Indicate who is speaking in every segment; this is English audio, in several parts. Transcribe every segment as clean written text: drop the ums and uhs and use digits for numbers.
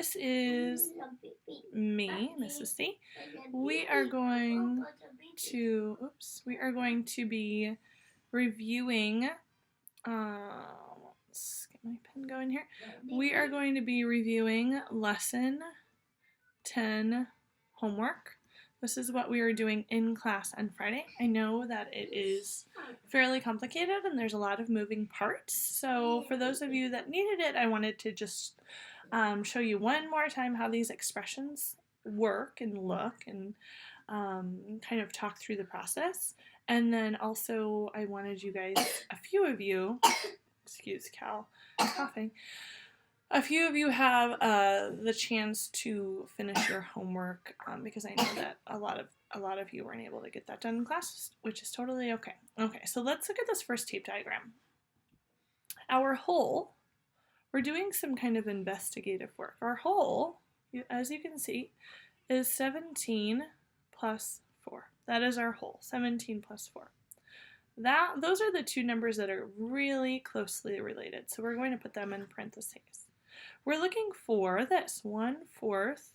Speaker 1: this is me, Mrs. C. We are going to be reviewing, let's get my pen going here. We are going to be reviewing lesson 10 homework. This is what we are doing in class on Friday. I know that it is fairly complicated and there's a lot of moving parts. So for those of you that needed it, I wanted to just show you one more time how these expressions work and look and kind of talk through the process. And then also I wanted you guys, a few of you, excuse Cal coughing, a few of you have the chance to finish your homework because I know that a lot of you weren't able to get that done in class, which is totally okay. Okay, so let's look at this first tape diagram. Our whole, we're doing some kind of investigative work. Our whole, as you can see, is 17 plus 4. That is our whole, 17 plus 4. Those are the two numbers that are really closely related, so we're going to put them in parentheses. We're looking for this, 1/4.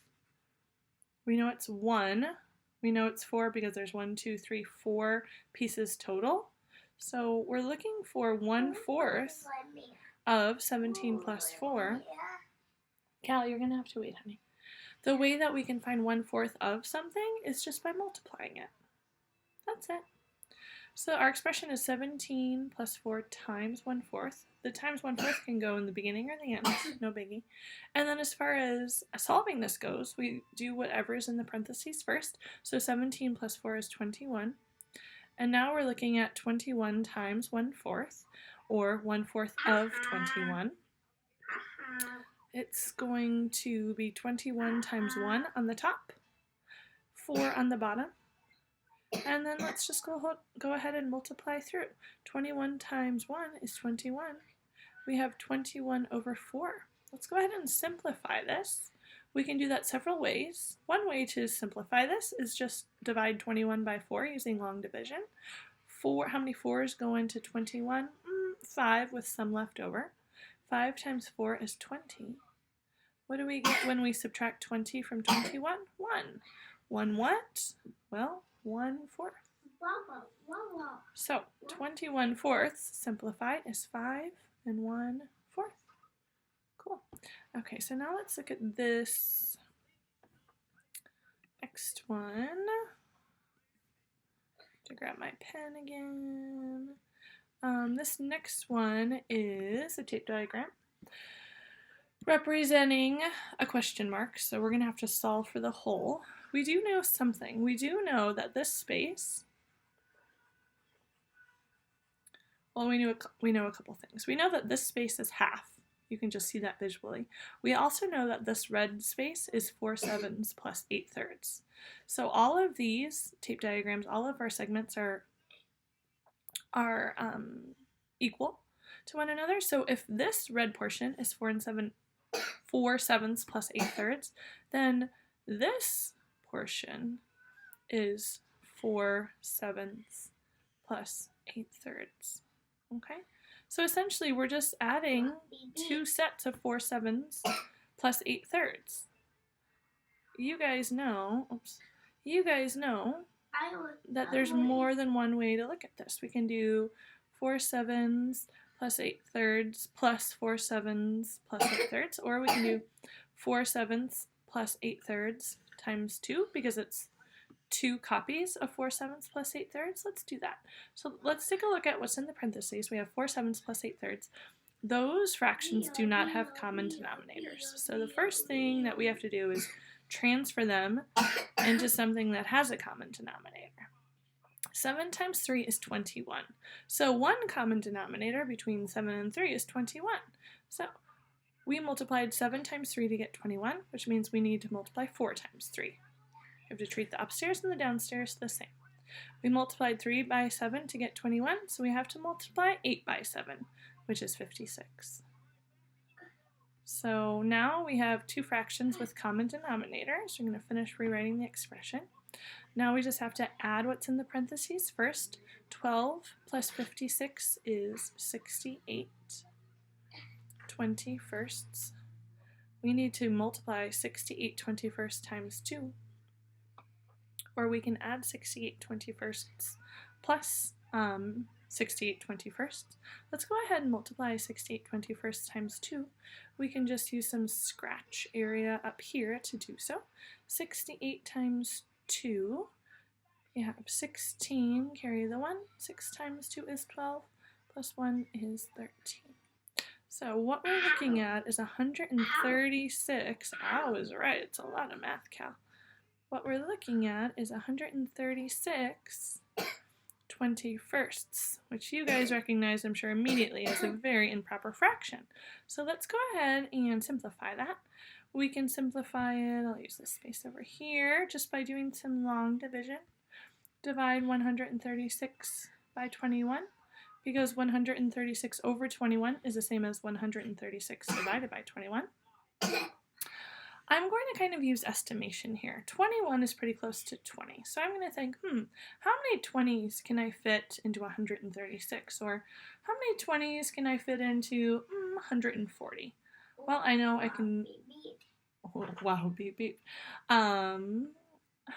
Speaker 1: We know it's 1. We know it's 4 because there's 1, 2, 3, 4 pieces total. So we're looking for 1/4 of 17 plus 4. Cal, you're going to have to wait, honey. The way that we can find 1/4 of something is just by multiplying it. That's it. So our expression is 17 plus 4 times 1/4. The times 1/4 can go in the beginning or the end, no biggie. And then as far as solving this goes, we do whatever's in the parentheses first. So 17 plus 4 is 21. And now we're looking at 21 times 1/4, or 1/4 of 21. It's going to be 21 times 1 on the top, 4 on the bottom. And then let's just go ahead and multiply through. 21 times 1 is 21. We have 21 over 4. Let's go ahead and simplify this. We can do that several ways. One way to simplify this is just divide 21 by 4 using long division. How many 4s go into 21? 5 with some left over. 5 times 4 is 20. What do we get when we subtract 20 from 21? 1. 1 what? Well, 1/4. So 21/4 simplified is 5 and 1/4. Cool. Okay, so now let's look at this next one. To grab my pen again. This next one is a tape diagram representing a question mark. So we're going to have to solve for the whole. We do know something. We do know that this space, well, we know a couple things. We know that this space is half. You can just see that visually. We also know that this red space is 4/7 plus 8/3. So all of these tape diagrams, all of our segments are equal to one another. So if this red portion is 4/7 plus 8/3, then this portion is 4/7 plus 8/3. Okay, so essentially we're just adding two sets of 4/7 plus 8/3. You guys know that there's more than one way to look at this. We can do 4/7 plus 8/3 plus 4/7 plus 8/3, or we can do 4/7 plus 8/3 times 2 because it's 2 copies of 4/7 plus 8/3. Let's do that. So let's take a look at what's in the parentheses. We have 4/7 plus 8/3. Those fractions do not have common denominators. So the first thing that we have to do is transfer them into something that has a common denominator. 7 times 3 is 21. So one common denominator between 7 and 3 is 21. So we multiplied 7 times 3 to get 21, which means we need to multiply 4 times 3. We have to treat the upstairs and the downstairs the same. We multiplied 3 by 7 to get 21, so we have to multiply 8 by 7, which is 56. So now we have two fractions with common denominators. We're going to finish rewriting the expression. Now we just have to add what's in the parentheses first. 12 plus 56 is 68. 21st we need to multiply 68 21st times 2. Or we can add 68 21sts plus 68 21sts. Let's go ahead and multiply 68 21st times 2. We can just use some scratch area up here to do so. 68 times 2, we have 16, carry the 1. 6 times 2 is 12, plus 1 is 13. So what we're looking at is 136. I was right, it's a lot of math, Cal. What we're looking at is 136 21sts, which you guys recognize, I'm sure, immediately as a very improper fraction. So let's go ahead and simplify that. We can simplify it, I'll use this space over here, just by doing some long division. Divide 136 by 21, because 136 over 21 is the same as 136 divided by 21. I'm going to kind of use estimation here. 21 is pretty close to 20, so I'm going to think, how many 20s can I fit into 136? Or how many 20s can I fit into 140? Well, I know I can... Oh, wow, beep, beep. How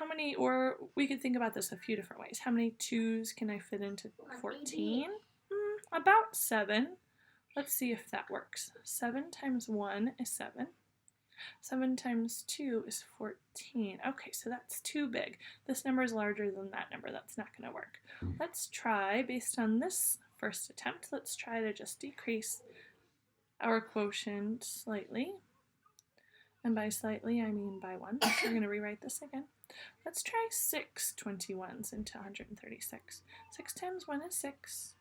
Speaker 1: many, or we could think about this a few different ways. How many 2s can I fit into 14? About 7. Let's see if that works. 7 times 1 is 7. 7 times 2 is 14. Okay, so that's too big. This number is larger than that number. That's not going to work. Let's try, based on this first attempt, let's try to just decrease our quotient slightly. And by slightly, I mean by 1. So we're going to rewrite this again. Let's try 6 21s into 136. 6 times 1 is 6.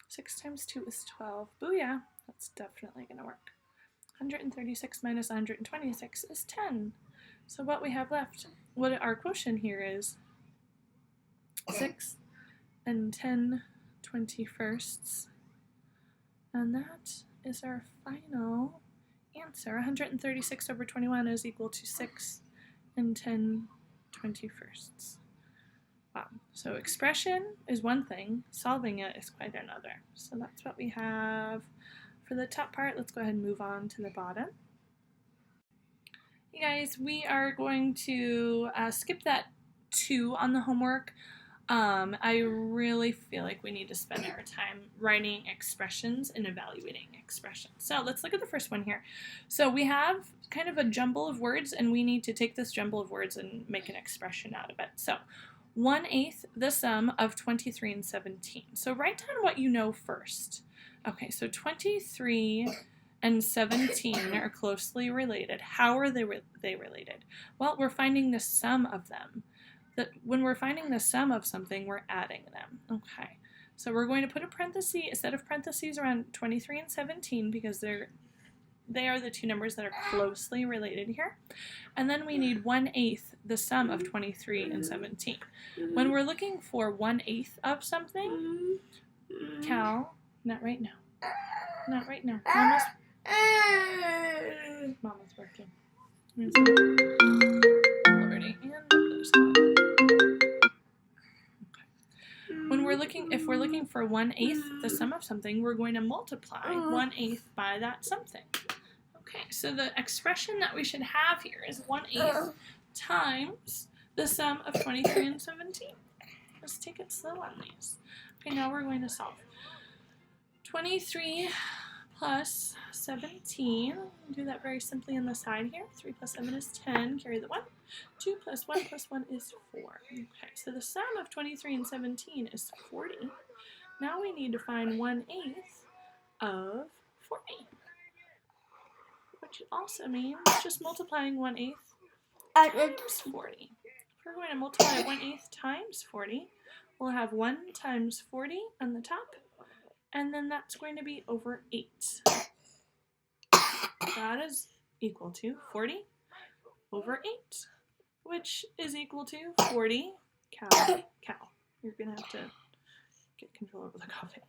Speaker 1: 6 times 2 is 12. Booyah! That's definitely going to work. 136 minus 126 is 10. So what we have left, what our quotient here is 6 and 10 21sts. And that is our final answer. 136 over 21 is equal to 6 and 10 21sts. Wow. So expression is one thing, solving it is quite another. So that's what we have for the top part. Let's go ahead and move on to the bottom. You guys, we are going to skip that 2 on the homework. I really feel like we need to spend our time writing expressions and evaluating expressions. So let's look at the first one here. So we have kind of a jumble of words, and we need to take this jumble of words and make an expression out of it. So 1/8 the sum of 23 and 17. So write down what you know first. Okay, so 23 and 17 are closely related. How are they related? Well, we're finding the sum of them. That when we're finding the sum of something, we're adding them. Okay, so we're going to put a set of parentheses around 23 and 17 because they are the two numbers that are closely related here. And then we need 1/8 the sum of 23 and 17. When we're looking for 1/8 of something, Cal, not right now. Not right now. Mama's working. Already, and there's if we're looking for 1/8 the sum of something, we're going to multiply 1/8 by that something. Okay, so the expression that we should have here is 1/8 times the sum of 23 and 17. Let's take it slow on these. Okay, now we're going to solve. 23 plus 17. Do that very simply on the side here. 3 plus 7 is 10. Carry the 1. 2 plus 1 plus 1 is 4. Okay, so the sum of 23 and 17 is 40. Now we need to find 1/8 of 40. Which also means just multiplying 1/8 times 40. If we're going to multiply 1/8 times 40, we'll have 1 times 40 on the top, and then that's going to be over 8. That is equal to 40 over 8, which is equal to 40. Cal, you're going to have to get control over the coffee.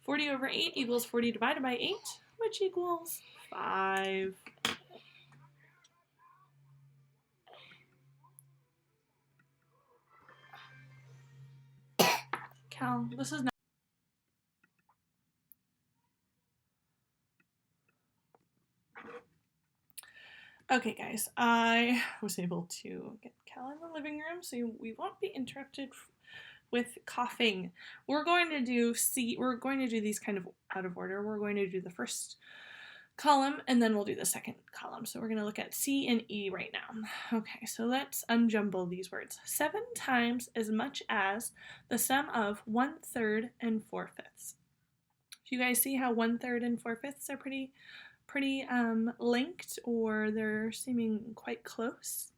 Speaker 1: 40 over 8 equals 40 divided by 8, which equals 5. Cal, this is not... Okay, guys, I was able to get Cal in the living room, so we won't be interrupted with coughing. We're going to do these kind of out of order. We're going to do the first column and then we'll do the second column. So we're going to look at C and E right now. Okay, so let's unjumble these words. 7 times as much as the sum of 1/3 and 4/5. Do you guys see how 1/3 and 4/5 are pretty linked, or they're seeming quite close?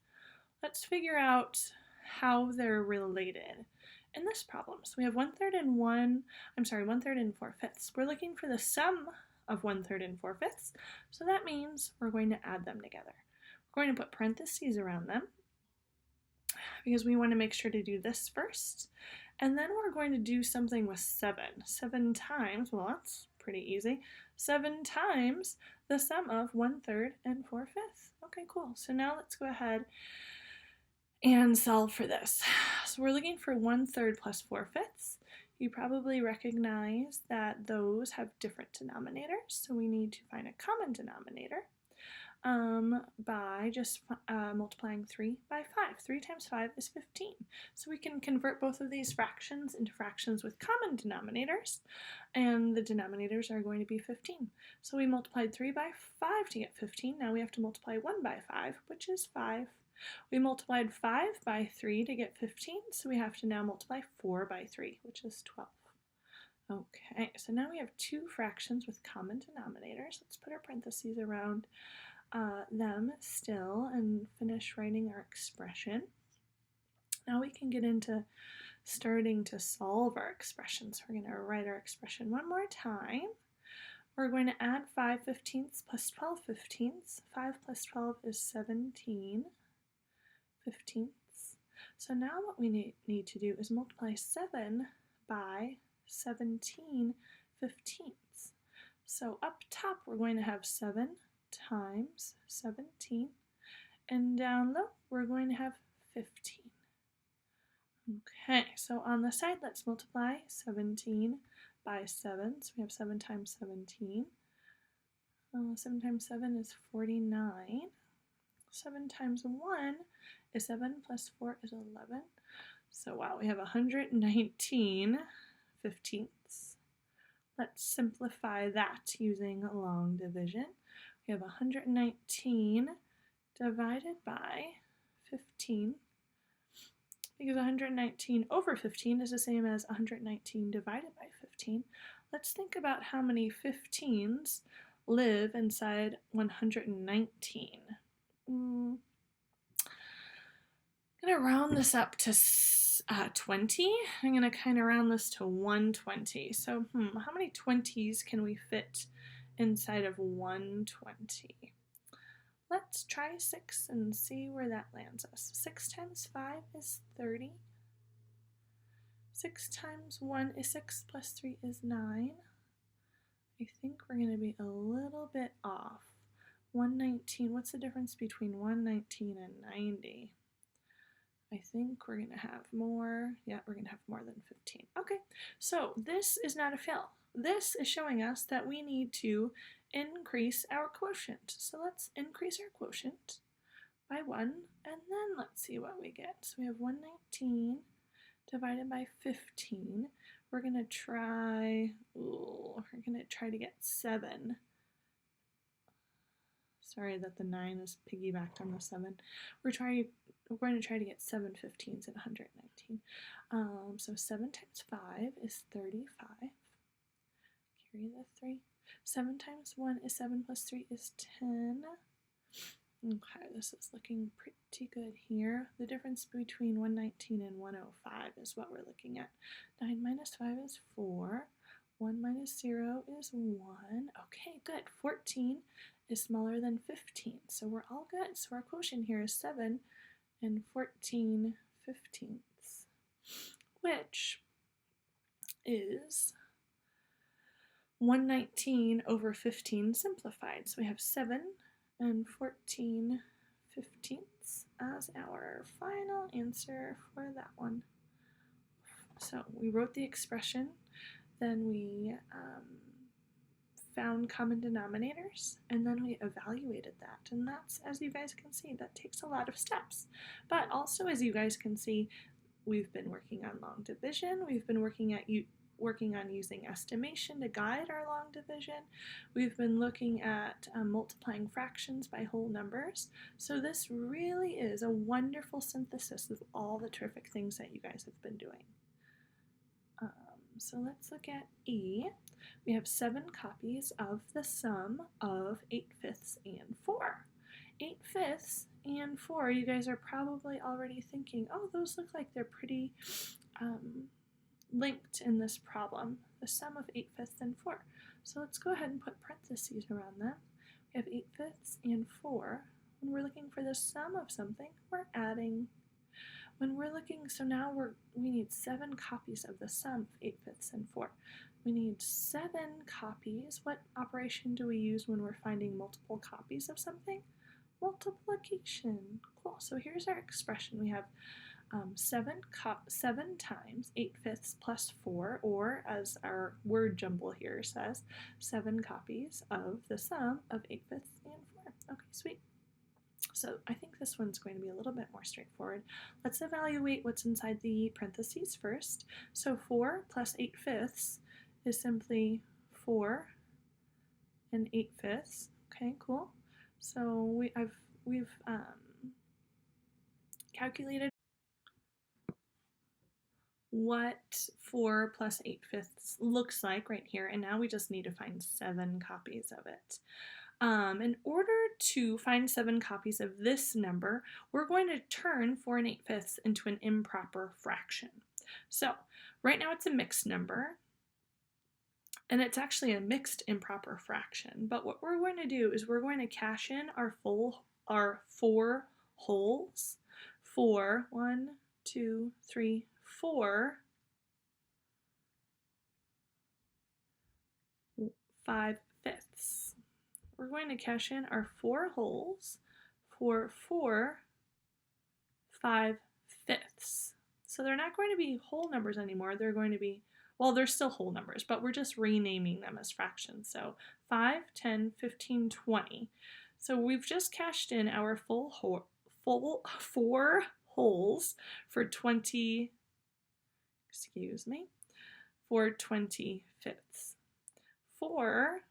Speaker 1: Let's figure out how they're related in this problem. So we have 1/3 and 1/3 and 4/5. We're looking for the sum of 1/3 and 4/5. So that means we're going to add them together. We're going to put parentheses around them because we want to make sure to do this first. And then we're going to do something with 7. 7 times, well, that's pretty easy. 7 times the sum of 1/3 and 4/5. Okay, cool. So now let's go ahead and solve for this. So we're looking for 1/3 plus 4/5. You probably recognize that those have different denominators, so we need to find a common denominator by just multiplying 3 by 5. 3 times 5 is 15. So we can convert both of these fractions into fractions with common denominators, and the denominators are going to be 15. So we multiplied 3 by 5 to get 15. Now we have to multiply 1 by 5, which is 5. We multiplied 5 by 3 to get 15, so we have to now multiply 4 by 3, which is 12. Okay, so now we have 2 fractions with common denominators. Let's put our parentheses around them still and finish writing our expression. Now we can get into starting to solve our expressions. We're going to write our expression one more time. We're going to add 5/15 plus 12/15. 5 plus 12 is 17/15. So now what we need to do is multiply 7 by 17/15. So up top we're going to have 7 times 17, and down low we're going to have 15. Okay, so on the side let's multiply 17 by 7. So we have 7 times 17. 7 times 7 is 49. 7 times 1 is 7 plus 4 is 11. So wow, we have 119/15. Let's simplify that using long division. We have 119 divided by 15, because 119 over 15 is the same as 119 divided by 15. Let's think about how many 15s live inside 119. I'm going to round this up to 20. I'm going to kind of round this to 120. So how many 20s can we fit inside of 120? Let's try 6 and see where that lands us. 6 times 5 is 30. 6 times 1 is 6 plus 3 is 9. I think we're going to be a little bit off. 119, what's the difference between 119 and 90? I think we're going to have more. Yeah, we're going to have more than 15. Okay, so this is not a fail. This is showing us that we need to increase our quotient. So let's increase our quotient by 1, and then let's see what we get. So we have 119 divided by 15. We're going to try to get 7. Sorry that the 9 is piggybacked on the 7. We're going to try to get 7 15s in 119. So 7 times 5 is 35. Carry the 3. 7 times 1 is 7 plus 3 is 10. Okay, this is looking pretty good here. The difference between 119 and 105 is what we're looking at. 9 minus 5 is 4. 1 minus 0 is 1. Okay, good. 14 is smaller than 15, so we're all good. So our quotient here is 7 and 14/15, which is 119 over 15 simplified. So we have 7 and 14/15 as our final answer for that one. So we wrote the expression, then we found common denominators, and then we evaluated that. And that's, as you guys can see, that takes a lot of steps. But also, as you guys can see, we've been working on long division. We've been working on using estimation to guide our long division. We've been looking at multiplying fractions by whole numbers. So this really is a wonderful synthesis of all the terrific things that you guys have been doing. So let's look at E. We have 7 copies of the sum of 8/5 and 4. 8/5 and 4, you guys are probably already thinking, oh, those look like they're pretty linked in this problem, the sum of 8/5 and 4. So let's go ahead and put parentheses around them. We have 8/5 and 4. When we're looking for the sum of something, we're adding. When we're looking, so now we need 7 copies of the sum of 8/5 and 4. We need 7 copies. What operation do we use when we're finding multiple copies of something? Multiplication. Cool. So here's our expression. We have 7 times 8/5 plus 4, or as our word jumble here says, 7 copies of the sum of 8/5 and 4. Okay, sweet. So I think this one's going to be a little bit more straightforward. Let's evaluate what's inside the parentheses first. So 4 plus 8/5 is simply 4 and 8/5. Okay, cool. So we've calculated what 4 plus 8/5 looks like right here, and now we just need to find 7 copies of it. In order to find 7 copies of this number, we're going to turn 4 and 8/5 into an improper fraction. So right now it's a mixed number, and it's actually a mixed improper fraction. But what we're going to do is we're going to cash in our 4 wholes for 1, 2, 3, 4, 5/5. We're going to cash in our 4 wholes for 4 5/5. So they're not going to be whole numbers anymore. They're going to be, well, they're still whole numbers, but we're just renaming them as fractions. So 5, 10, 15, 20. So we've just cashed in our full 4 wholes for 20, for 20/5. 4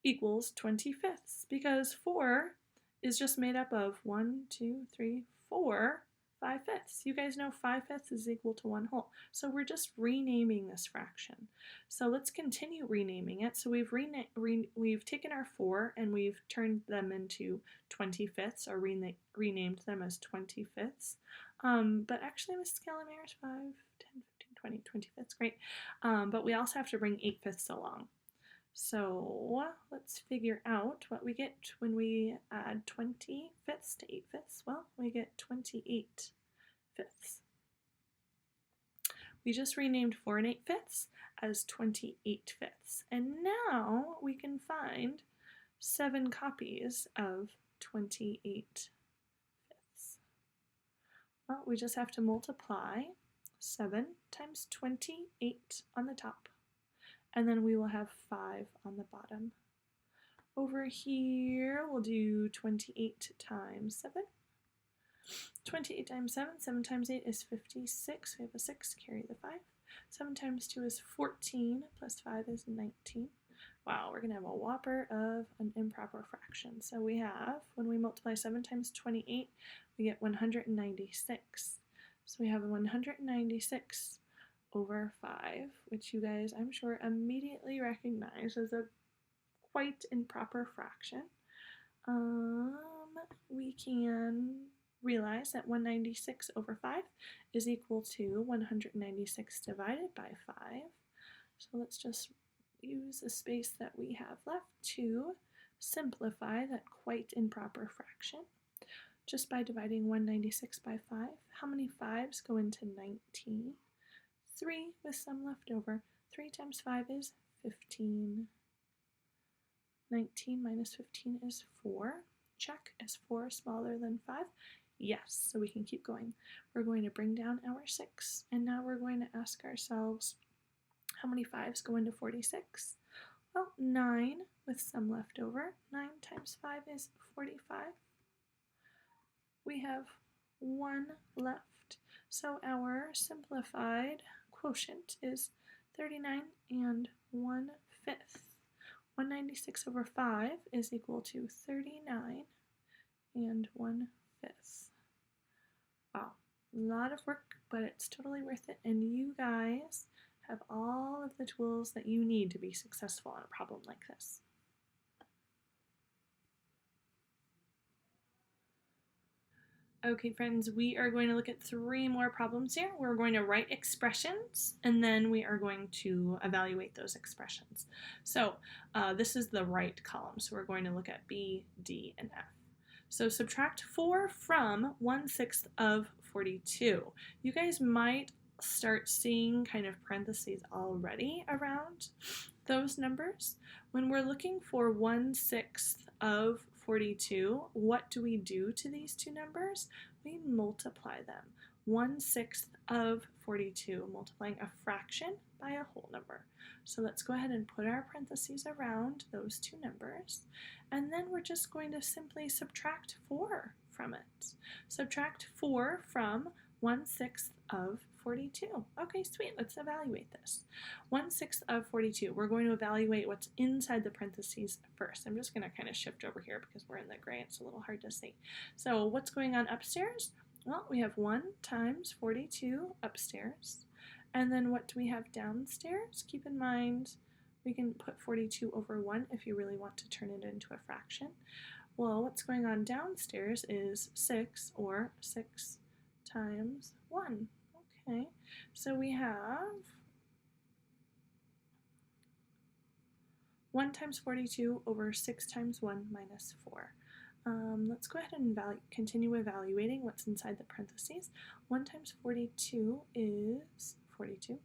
Speaker 1: equals 20/5 because 4 is just made up of 1, 2, 3, 4 5/5. You guys know 5/5 is equal to 1 whole. So we're just renaming this fraction. So let's continue renaming it. So we've taken our 4 and we've turned them into 20/5 or renamed them as 20/5. But actually Miss Calamare is 5, 10, 15, 20, 20/5. Great. But we also have to bring 8/5 along. So let's figure out what we get when we add 20/5 to 8/5. Well, we get 28/5. We just renamed 4 and 8/5 as 28/5. And now we can find 7 copies of 28/5. Well, we just have to multiply 7 times 28 on the top. And then we will have 5 on the bottom. Over here, we'll do 28 times 7. 28 times 7, 7 times 8 is 56. We have a 6, carry the 5. 7 times 2 is 14, plus 5 is 19. Wow, we're going to have a whopper of an improper fraction. So we have, when we multiply 7 times 28, we get 196. So we have 196 over 5, which you guys, I'm sure, immediately recognize as a quite improper fraction. We can realize that 196 over 5 is equal to 196 divided by 5. So let's just use the space that we have left to simplify that quite improper fraction. Just by dividing 196 by 5, how many 5s go into 19? 3 with some left over. 3 times 5 is 15. 19 minus 15 is 4. Check. Is 4 smaller than 5? Yes, so we can keep going. We're going to bring down our 6, and now we're going to ask ourselves, how many 5s go into 46? Well, 9 with some left over. 9 times 5 is 45. We have 1 left. So our simplified quotient is 39 and 1/5. 196 over 5 is equal to 39 and 1/5. Wow, a lot of work, but it's totally worth it, and you guys have all of the tools that you need to be successful on a problem like this. Okay, friends, we are going to look at 3 more problems here. We're going to write expressions, and then we are going to evaluate those expressions. So this is the right column, so we're going to look at B, D, and F. So subtract 4 from 1/6 of 42. You guys might start seeing kind of parentheses already around those numbers. When we're looking for 1/6 of 42, what do we do to these two numbers? We multiply them. 1/6 of 42, multiplying a fraction by a whole number. So let's go ahead and put our parentheses around those two numbers, and then we're just going to simply subtract 4 from it. Subtract 4 from 1/6 of 42. Okay, sweet, let's evaluate this. 1/6 of 42, we're going to evaluate what's inside the parentheses first. I'm just going to kind of shift over here because we're in the gray, it's a little hard to see. So what's going on upstairs? Well, we have 1 times 42 upstairs. And then what do we have downstairs? Keep in mind, we can put 42 over 1 if you really want to turn it into a fraction. Well, what's going on downstairs is 6, or 6 times 1. Okay, so we have 1 times 42 over 6 times 1 minus 4. Let's go ahead and continue evaluating what's inside the parentheses. 1 times 42 is 42.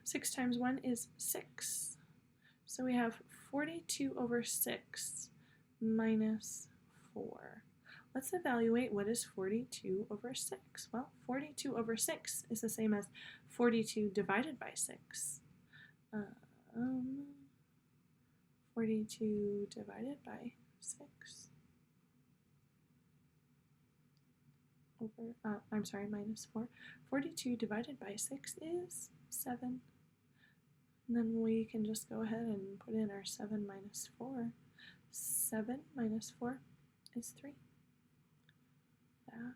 Speaker 1: 6 times 1 is 6. So we have 42 over 6 minus 4. Let's evaluate what is 42 over 6. Well, 42 over 6 is the same as 42 divided by 6. 42 divided by 6 over, minus 4. 42 divided by 6 is 7. And then we can just go ahead and put in our 7 minus 4. 7 minus 4 is 3.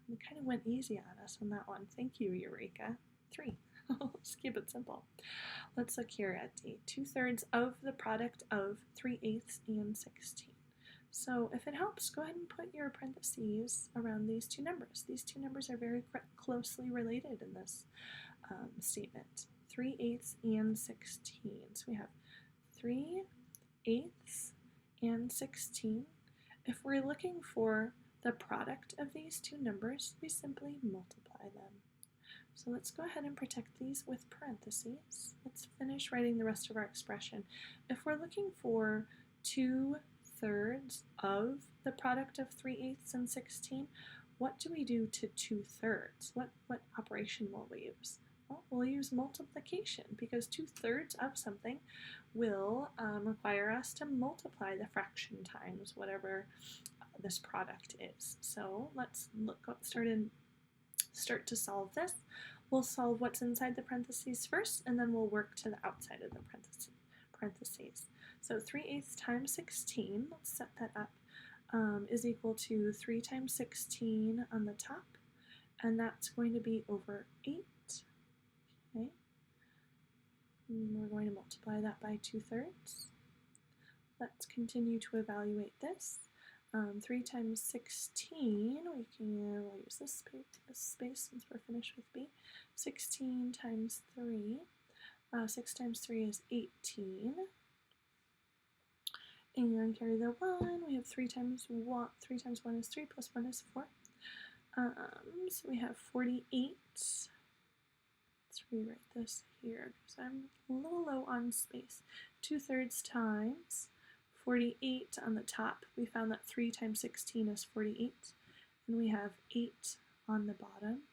Speaker 1: It kind of went easy on us on that one. Thank you, Eureka. 3. Let's keep it simple. Let's look here at D. 2/3 of the product of 3/8 and 16. So if it helps, go ahead and put your parentheses around these two numbers. These two numbers are very closely related in this statement. 3/8 and 16. So we have 3/8 and 16. If we're looking for the product of these two numbers, we simply multiply them. So let's go ahead and protect these with parentheses. Let's finish writing the rest of our expression. If we're looking for 2/3 of the product of 3/8 and 16, what do we do to 2/3? What operation will we use? Well, we'll use multiplication, because 2/3 of something will require us to multiply the fraction times whatever this product is. So let's start to solve this. We'll solve what's inside the parentheses first, and then we'll work to the outside of the parentheses. So 3/8 times 16, let's set that up, is equal to 3 times 16 on the top, and that's going to be over 8. Okay. And we're going to multiply that by 2/3. Let's continue to evaluate this. 3 times 16, we'll use this space since we're finished with B. 16 times 3, 6 times 3 is 18. And carry the 1, we have 3 times 1 is 3, plus 1 is 4. So we have 48. Let's rewrite this here because I'm a little low on space. 2/3 times 48 on the top. We found that 3 times 16 is 48, and we have 8 on the bottom.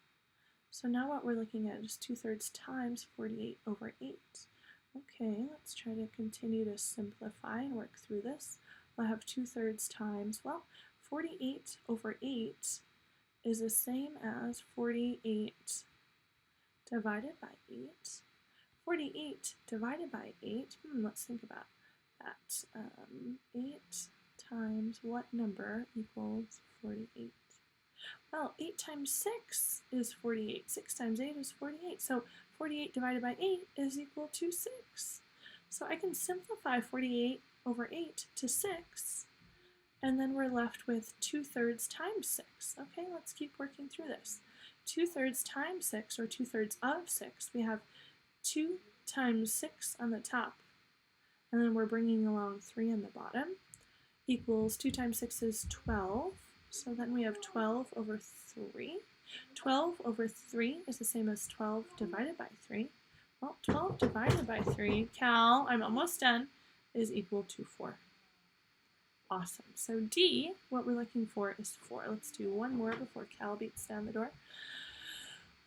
Speaker 1: So now what we're looking at is 2/3 times 48 over 8. Okay, let's try to continue to simplify and work through this. We'll have 2/3 times, well, 48 over 8 is the same as 48 divided by 8. 48 divided by 8, let's think about that. 8 times what number equals 48? Well, 8 times 6 is 48. 6 times 8 is 48. So 48 divided by 8 is equal to 6. So I can simplify 48 over 8 to 6, and then we're left with 2/3 times 6. Okay, let's keep working through this. 2/3 times 6, or 2/3 of 6, we have 2 times 6 on the top, and then we're bringing along 3 on the bottom, equals 2 times 6 is 12. So then we have 12 over 3. 12 over 3 is the same as 12 divided by 3. Well, 12 divided by 3, Cal, I'm almost done, is equal to 4. Awesome. So D, what we're looking for is 4. Let's do one more before Cal beats down the door.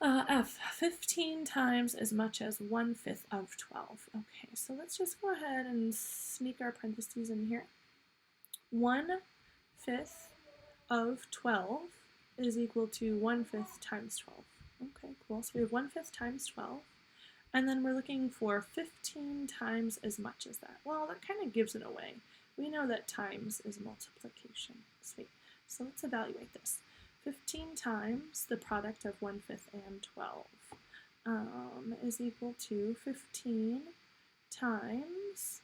Speaker 1: F, 15 times as much as 1/5 of 12. Okay, so let's just go ahead and sneak our parentheses in here. 1/5 of 12 is equal to 1/5 times 12. Okay, cool. So we have 1/5 times 12. And then we're looking for 15 times as much as that. Well, that kind of gives it away. We know that times is multiplication. Sweet. So let's evaluate this. 15 times the product of 1/5 and 12 is equal to 15 times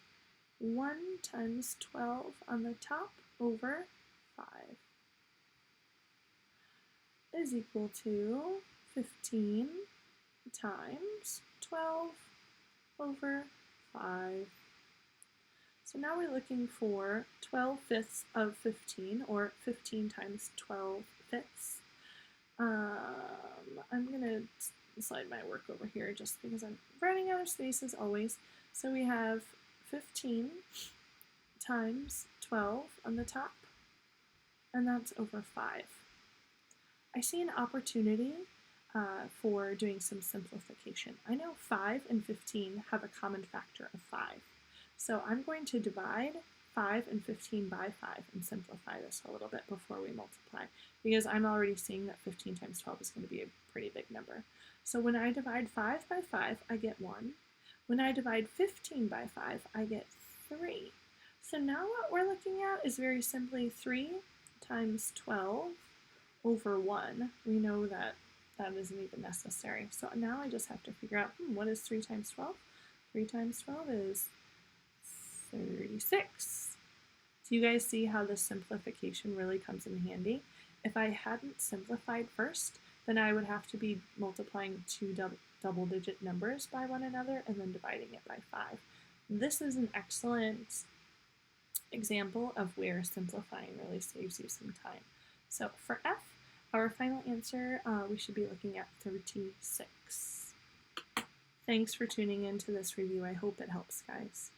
Speaker 1: 1 times 12 on the top over 5 is equal to 15 times 12 over 5. So now we're looking for 12/5 of 15, or 15 times 12/5. I'm going to slide my work over here just because I'm running out of space as always. So we have 15 times 12 on the top, and that's over 5. I see an opportunity for doing some simplification. I know 5 and 15 have a common factor of 5. So I'm going to divide 5 and 15 by 5 and simplify this a little bit before we multiply, because I'm already seeing that 15 times 12 is going to be a pretty big number. So when I divide 5 by 5, I get 1. When I divide 15 by 5, I get 3. So now what we're looking at is very simply 3 times 12 over 1. We know that that isn't even necessary. So now I just have to figure out, what is 3 times 12? 3 times 12 is 36. Do you guys see how the simplification really comes in handy? If I hadn't simplified first, then I would have to be multiplying two double-digit numbers by one another and then dividing it by 5. This is an excellent example of where simplifying really saves you some time. So for F, our final answer, we should be looking at 36. Thanks for tuning into this review. I hope it helps, guys.